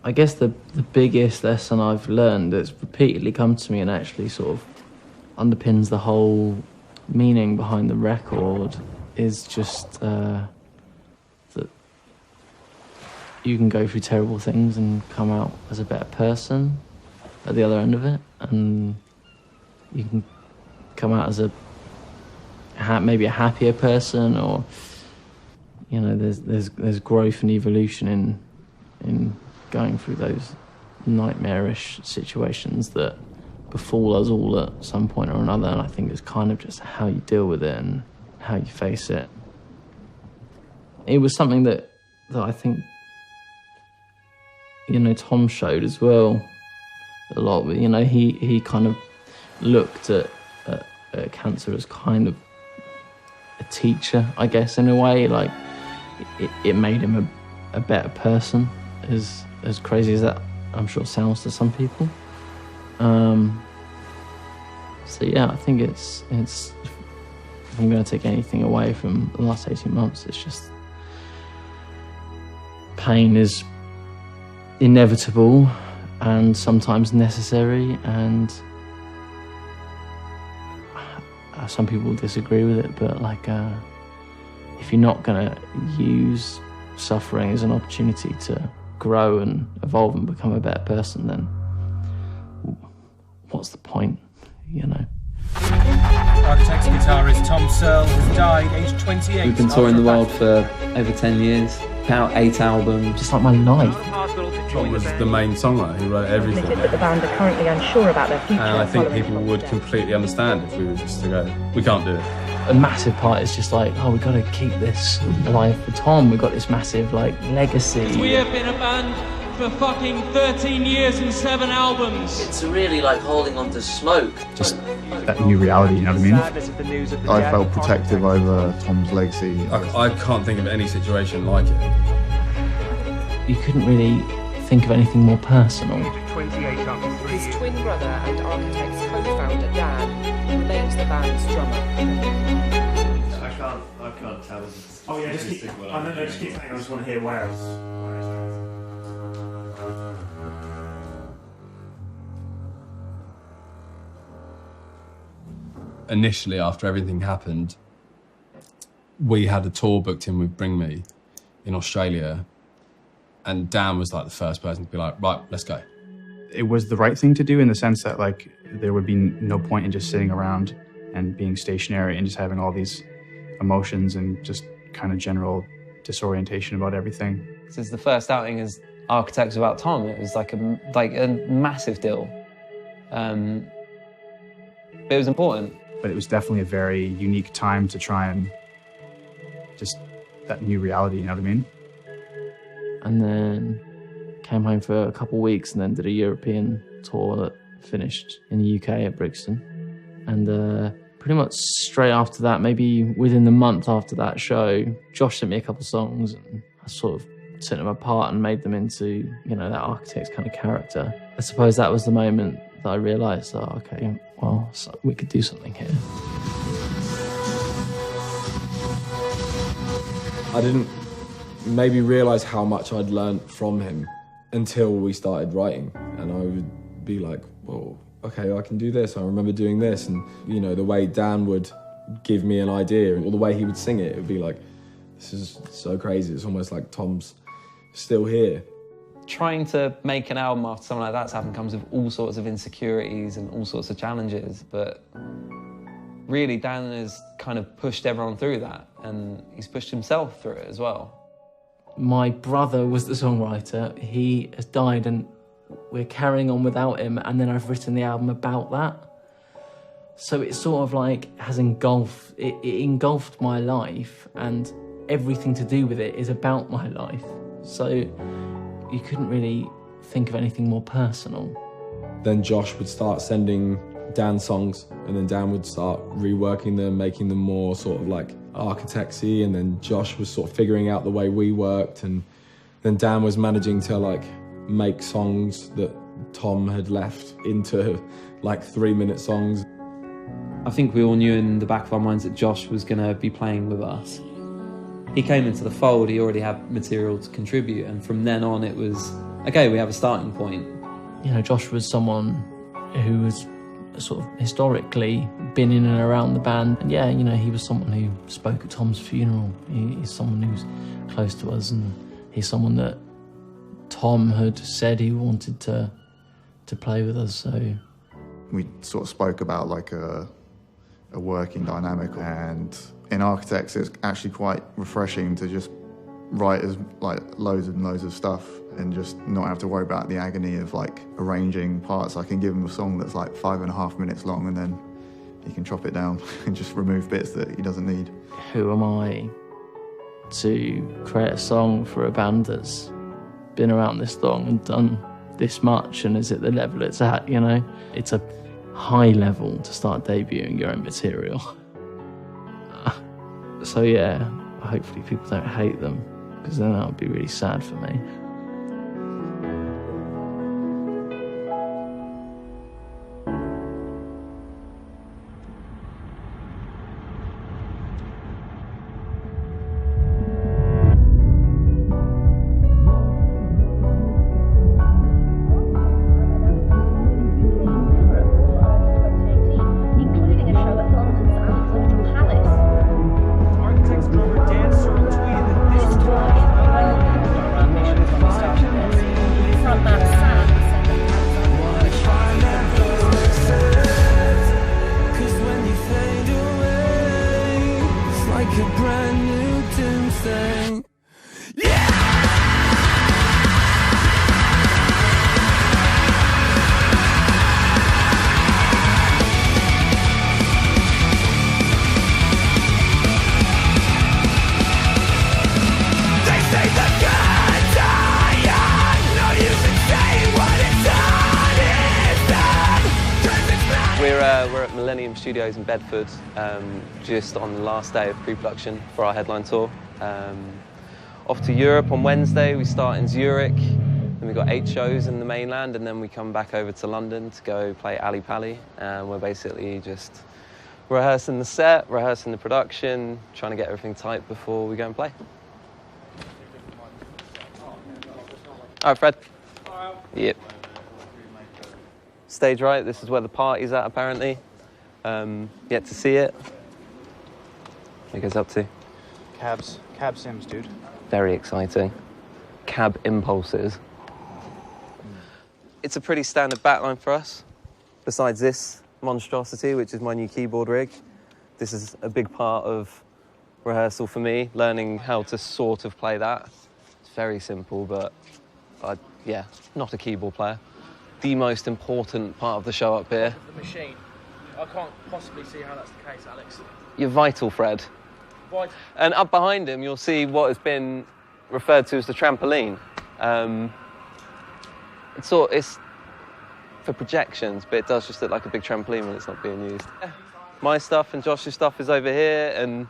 I guess the biggest lesson I've learned that's repeatedly come to me and actually sort of underpins the whole meaning behind the record is just that you can go through terrible things and come out as a better person at the other end of it, and you can come out as maybe a happier person, or you know, there's growth and evolution in going through those nightmarish situations that befall us all at some point or another. And I think it's kind of just how you deal with it and how you face it. It was something that I think, you know, Tom showed as well a lot. You know, he kind of looked at cancer as kind of a teacher, I guess, in a way. Like it made him a better person, as crazy as that I'm sure sounds to some people. So yeah, I think it's if I'm going to take anything away from the last 18 months, it's just pain is inevitable and sometimes necessary, and some people disagree with it, but like if you're not going to use suffering as an opportunity to grow and evolve and become a better person, then what's the point, you know? Architects guitarist Tom Searle has died aged 28. We've been touring the world for over 10 years, put out 8 albums. Just like my life. Tom was the main songwriter, he wrote everything. But the band are currently unsure about their future. And I think people would completely understand if we were just to go, we can't do it. A massive part is just like, oh, we've got to keep this alive for Tom. We've got this massive, like, legacy. We have been a band for fucking 13 years and 7 albums. It's really like holding on to smoke. Just that new reality, you know what I mean? I felt protective over Tom's legacy. I can't think of any situation like it. You couldn't really think of anything more personal. His twin brother and Architects co-founder Dan remains the band's drummer. I can't tell. Oh yeah, just keep saying. I just want to hear where else. Initially, after everything happened, we had a tour booked in with Bring Me in Australia, and Dan was like the first person to be like, right, let's go. It was the right thing to do in the sense that like there would be no point in just sitting around and being stationary and just having all these emotions and just kind of general disorientation about everything. Since the first outing as Architects without Tom, it was like a massive deal. But it was important. But it was definitely a very unique time to try and just that new reality, you know what I mean? And then came home for a couple of weeks and then did a European tour that finished in the UK at Brixton. And pretty much straight after that, maybe within the month after that show, Josh sent me a couple of songs and I sort of took them apart and made them into, you know, that Architect's kind of character. I suppose that was the moment that I realised, oh, okay, well, so we could do something here. I didn't maybe realise how much I'd learnt from him until we started writing. And I would be like, well, okay, I can do this. I remember doing this. And, you know, the way Dan would give me an idea or the way he would sing it, it would be like, this is so crazy. It's almost like Tom's still here. Trying to make an album after something like that's happened comes with all sorts of insecurities and all sorts of challenges, but really Dan has kind of pushed everyone through that, and he's pushed himself through it as well. My brother was the songwriter. He has died and we're carrying on without him, and then I've written the album about that. So it sort of like has engulfed, it engulfed my life, and everything to do with it is about my life. So you couldn't really think of anything more personal. Then Josh would start sending Dan songs, and then Dan would start reworking them, making them more sort of like architectsy, and then Josh was sort of figuring out the way we worked, and then Dan was managing to like make songs that Tom had left into like 3-minute songs. I think we all knew in the back of our minds that Josh was going to be playing with us. He came into the fold, he already had material to contribute, and from then on it was okay, we have a starting point. You know, Josh was someone who was sort of historically been in and around the band. And yeah, you know, he was someone who spoke at Tom's funeral. He's someone who's close to us, and he's someone that Tom had said he wanted to play with us, so. We sort of spoke about like a working dynamic, and in Architects it's actually quite refreshing to just write like loads and loads of stuff and just not have to worry about the agony of like arranging parts. I can give him a song that's like 5.5 minutes long, and then he can chop it down and just remove bits that he doesn't need. Who am I to create a song for a band that's been around this long and done this much and is at the level it's at, you know? It's a high level to start debuting your own material. So yeah, hopefully people don't hate them, because then that would be really sad for me. Studios in Bedford, just on the last day of pre-production for our headline tour. Off to Europe on Wednesday. We start in Zurich, then we've got 8 shows in the mainland, and then we come back over to London to go play Ali Pali, and we're basically just rehearsing the set, rehearsing the production, trying to get everything tight before we go and play. All right, Fred. Yep. Stage right, this is where the party's at apparently. Yet to see it. What are you guys up to? Cab sims, dude. Very exciting. Cab impulses. It's a pretty standard backline for us. Besides this monstrosity, which is my new keyboard rig, this is a big part of rehearsal for me, learning how to sort of play that. It's very simple, but yeah, not a keyboard player. The most important part of the show up here. The machine. I can't possibly see how that's the case, Alex. You're vital, Fred. Vital. And up behind him, you'll see what has been referred to as the trampoline. It's for projections, but it does just look like a big trampoline when it's not being used. My stuff and Josh's stuff is over here, and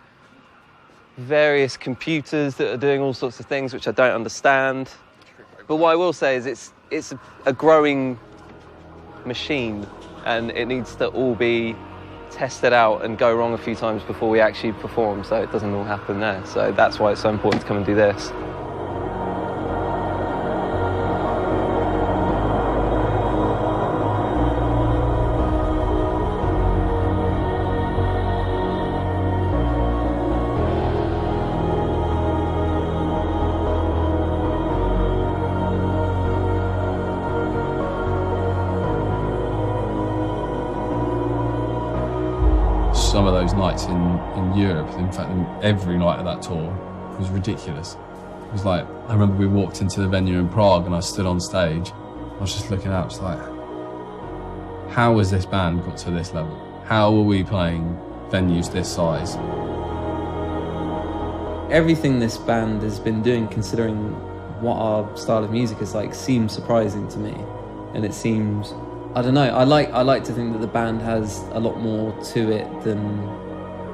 various computers that are doing all sorts of things which I don't understand. But what I will say is it's a growing machine, and it needs to all be tested out and go wrong a few times before we actually perform, so it doesn't all happen there. So that's why it's so important to come and do this. Some of those nights in Europe, in fact every night of that tour, was ridiculous. It was like, I remember we walked into the venue in Prague and I stood on stage. I was just looking out, it's like, how has this band got to this level? How are we playing venues this size? Everything this band has been doing, considering what our style of music is like, seems surprising to me. And it seems, I don't know, I like to think that the band has a lot more to it than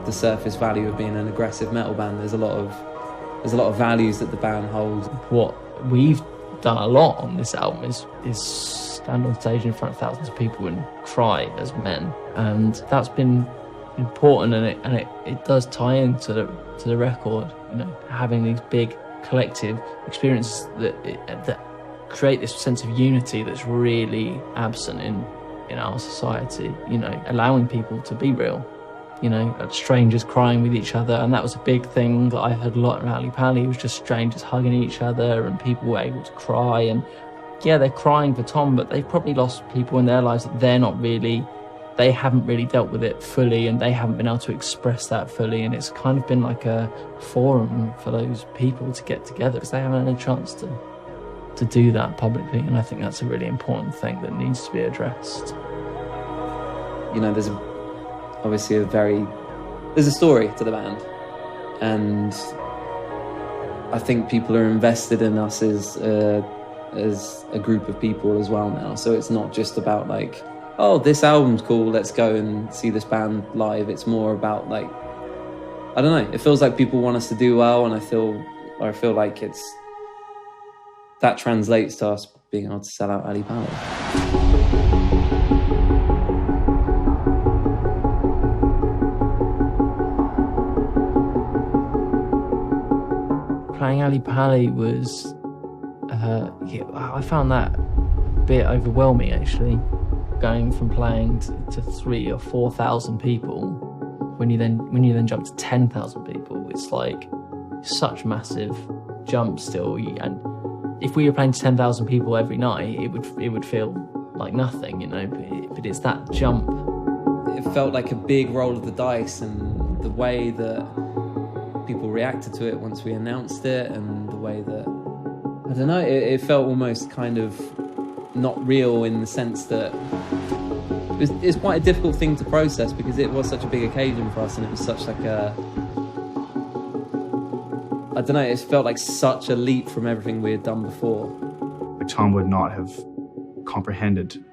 the surface value of being an aggressive metal band. There's a lot of values that the band holds. What we've done a lot on this album is stand on stage in front of thousands of people and cry as men, and that's been important, and it does tie into the record. You know, having these big collective experiences that create this sense of unity that's really absent in our society, you know, allowing people to be real, you know, strangers crying with each other. And that was a big thing that I heard a lot in Ali Pali. It was just strangers hugging each other and people were able to cry. And yeah, they're crying for Tom, but they've probably lost people in their lives that they haven't really dealt with it fully, and they haven't been able to express that fully. And it's kind of been like a forum for those people to get together because they haven't had a chance to do that publicly. And I think that's a really important thing that needs to be addressed. You know, there's obviously there's a story to the band, and I think people are invested in us as a group of people as well now. So it's not just about like, oh, this album's cool, let's go and see this band live. It's more about like, I don't know, it feels like people want us to do well, and I feel like that translates to us being able to sell out Ali Pali. Playing Ali Pali was, I found that a bit overwhelming actually. Going from playing to 3,000 or 4,000 people, when you then jump to 10,000 people, it's like such massive jump still. And if we were playing to 10,000 people every night, it would feel like nothing, you know. But it's that jump. It felt like a big roll of the dice, and the way that people reacted to it once we announced it, and the way that, I don't know, it felt almost kind of not real, in the sense that it's quite a difficult thing to process, because it was such a big occasion for us, and it was such like I don't know, it felt like such a leap from everything we had done before. Like Tom would not have comprehended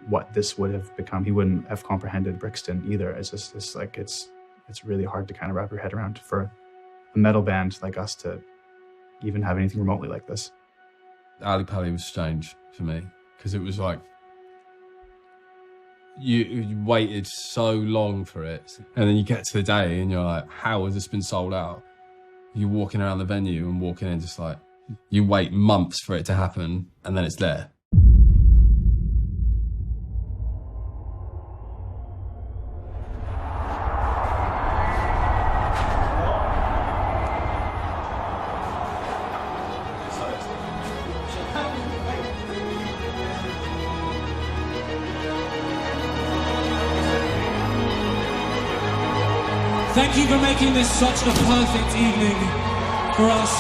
what this would have become. He wouldn't have comprehended Brixton either. It's just it's really hard to kind of wrap your head around for a metal band like us to even have anything remotely like this. Ali Pali was strange for me, because it was like you waited so long for it, and then you get to the day and you're like, how has this been sold out? You're walking around the venue and walking in, just like, you wait months for it to happen, and then it's there. Thank you for making this such a perfect evening for us.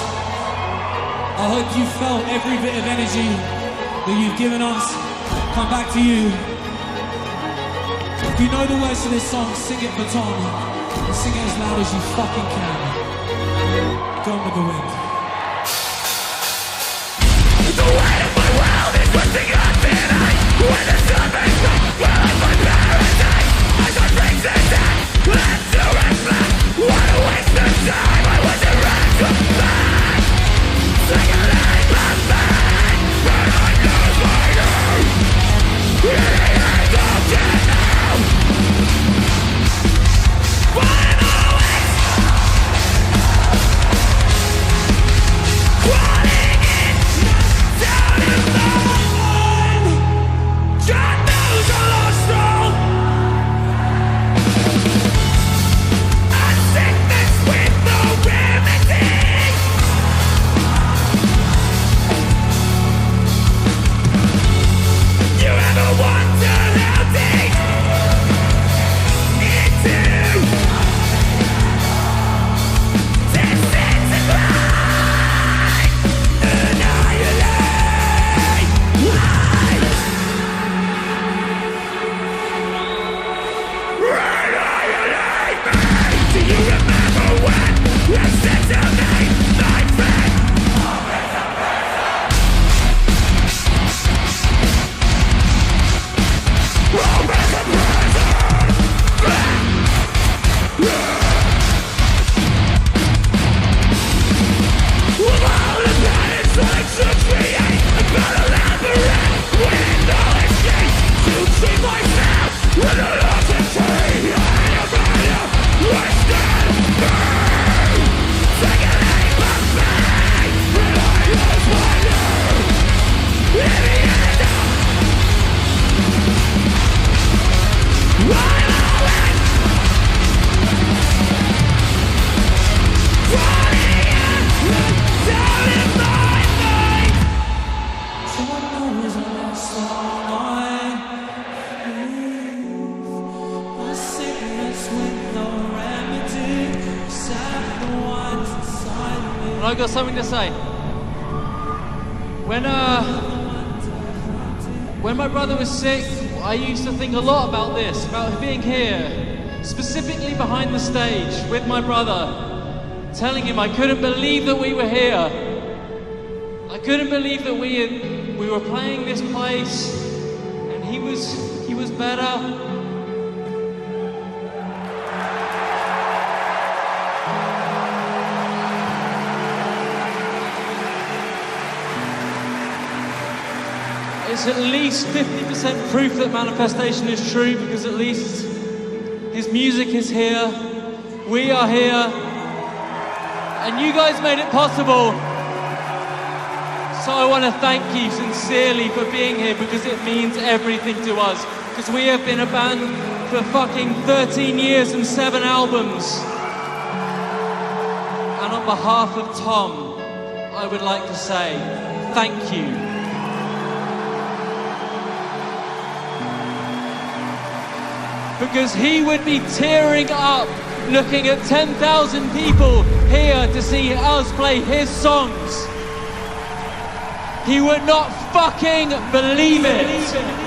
I hope you felt every bit of energy that you've given us come back to you. If you know the words to this song, sing it for Tom, and sing it as loud as you fucking can. Gone with the wind. The weight of my world is lifting up tonight. When the sun makes me, well, I'm my paradise. I got rings and death, let's do it flat. What a waste of time, I was a wreck of man. Sing a line of man, when I lose my name. In the end of death now. What always crawling in down in the line. God knows I lost all. A sickness with no remedy. You ever wonder how deep into disintegrate, annihilate? Annihilate me. Do you remember when you said to me, my friend? I got something to say. When my brother was sick, I used to think a lot about this, about being here, specifically behind the stage with my brother, telling him I couldn't believe that we were here. I couldn't believe that we were playing this place, and he was better. It's at least 50% proof that manifestation is true, because at least his music is here, we are here, and you guys made it possible. So I want to thank you sincerely for being here, because it means everything to us. Because we have been a band for fucking 13 years and 7 albums. And on behalf of Tom, I would like to say thank you. Because he would be tearing up looking at 10,000 people here to see us play his songs. He would not fucking believe it.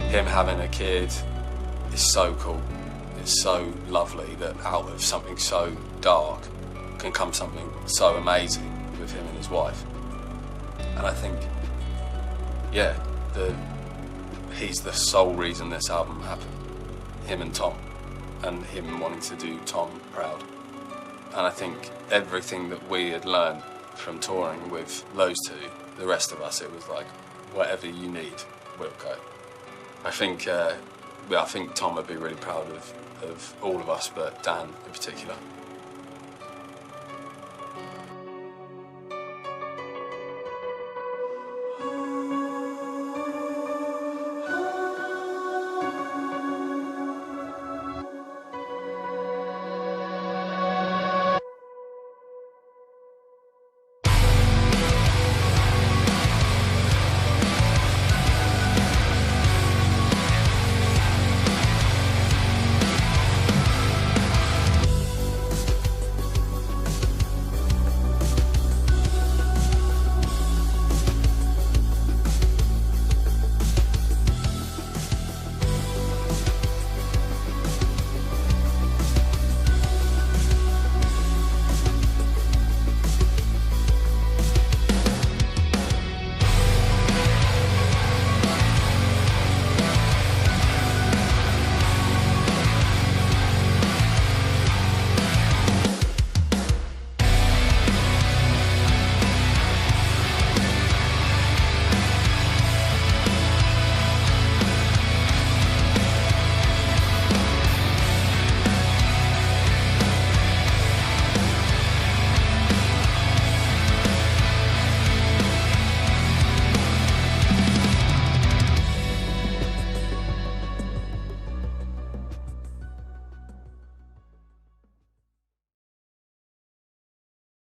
Him having a kid is so cool. It's so lovely that out of something so dark can come something so amazing with him and his wife. And I think, yeah, he's the sole reason this album happened. Him and Tom, and him wanting to do Tom proud. And I think everything that we had learned from touring with those two, the rest of us, it was like, whatever you need, we'll go. I think Tom would be really proud of all of us, but Dan in particular.